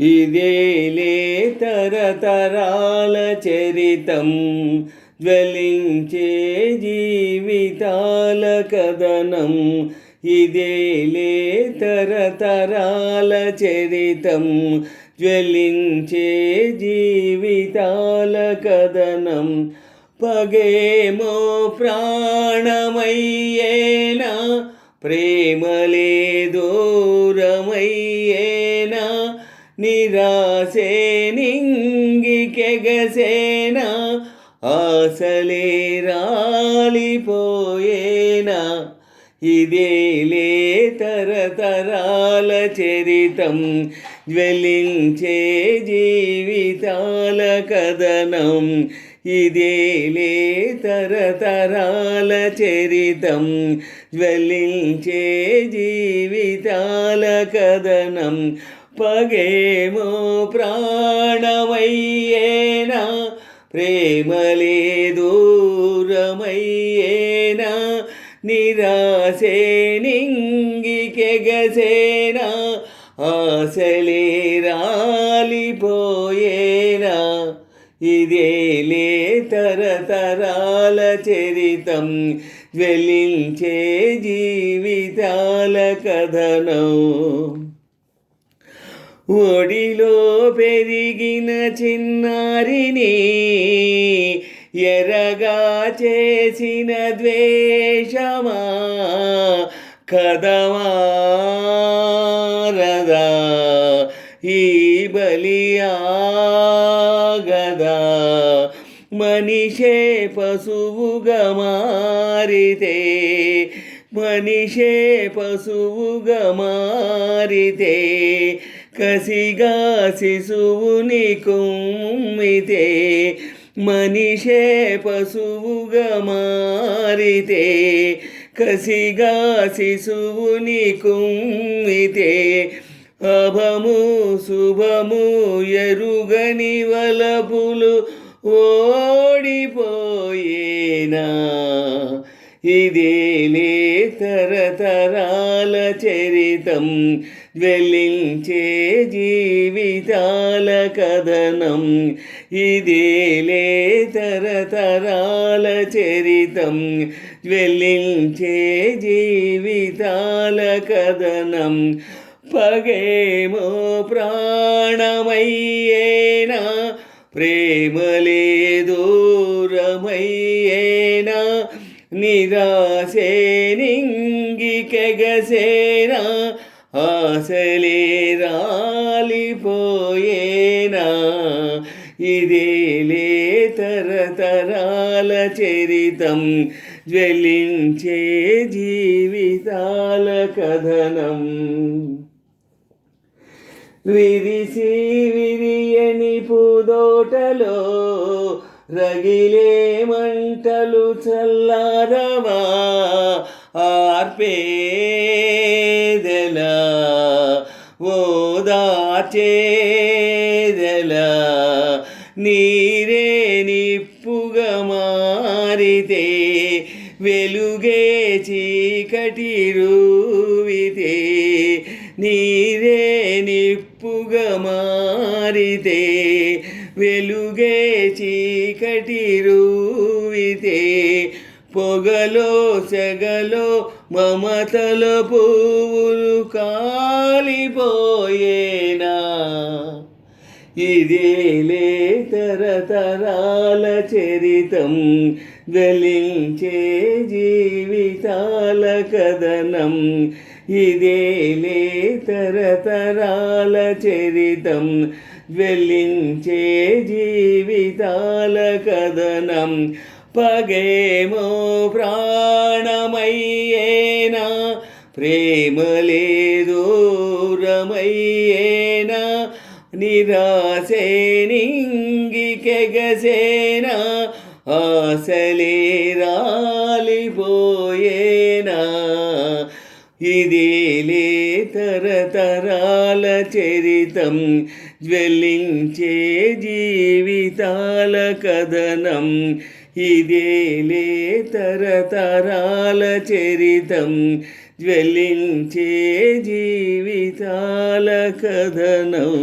ఇదేలే తరతరాల చరితం, జ్వలించే జీవితాల కథనం. ఇదేలే తరతరాల చరితం, జ్వలించే జీవితాల కథనం. పగేమో ప్రాణమయ్యేనా, ప్రేమలే దూరమయ్యేనా, నిరాశే నింగికెగసేనా, ఆశలే రాలిపోయేనా. ఇదేలే తరతరాల చరితం, జ్వలించే జీవితాల కథనం. ఇదేలే తరతరాల చరితం, జ్వలించే జీవితాల కథనం. పగేమో ప్రాణమయ్యేనా, ప్రేమలే దూరమయ్యేనా, నిరాశే నింగికెగసేనా, ఆశలే రాలిపోయేనా. ఇదేలే తరతరాల చరితం, జ్వలించే జీవితాల కథనం. ఒడిలో పెరిగిన చిన్నారిని ఎరగా చేసిన ద్వేషమా, కదమారదా ఈ బలియాగదా. మనిషే పశువుగా మారితే, మనిషే పశువుగా మారితే, కసిగా శిశువుని కుమ్మితే. మనిషే పశువుగా మారితే, కసిగా శిశువుని కుమ్మితే. అభము శుభము ఎరుగని వలపులు ఓడిపోయేనా. ఇదేలే తరతరాల చరితం, జ్వలించే జీవితాల కథనం. ఇదేలే తరతరాల చరితం, జ్వలించే జీవితాల కథనం. పగేమో ప్రాణమయ్యేనా, ప్రేమలే దూరమయ్యేనా, నిరాశే నింగికెగసేనా, ఆశలే రాలిపోయేనా. ఇదేలే తరతరాల చరితం, జ్వలించే జీవితాల కథనం. విరిసి విరియని పూదోటలో రగిలే మంటలు చల్లారవా, ఆర్పేదెలా ఓదార్చేదెలా. నీరే నిప్పుగా మారితే, వెలుగే చీకటి రూవితే. నీరే నిప్పుగా మారితే, వెలుగే చీకటి రూవితే. పొగలో సెగలో మమతల పువ్వులు కాలిపోయేనా. ఇదేలే తరతరాల చరితం, జ్వలించే జీవితాల కథనం. ఇదేలే తరతరాల చరితం, జ్వలించే జీవితాల కథనం. పగేమో ప్రాణమయ్యేనా, ప్రేమలే దూరమయ్యేనా, నిరాశే నింగికెగసేనా, ఆశలే రాలిపోయేనా. ఇదేలే తరతరాల చరితం, జ్వలించే జీవితాల కథనం. ఇదేలే తరతరాల చరితం, జ్వలించే జీవితాల కథనం.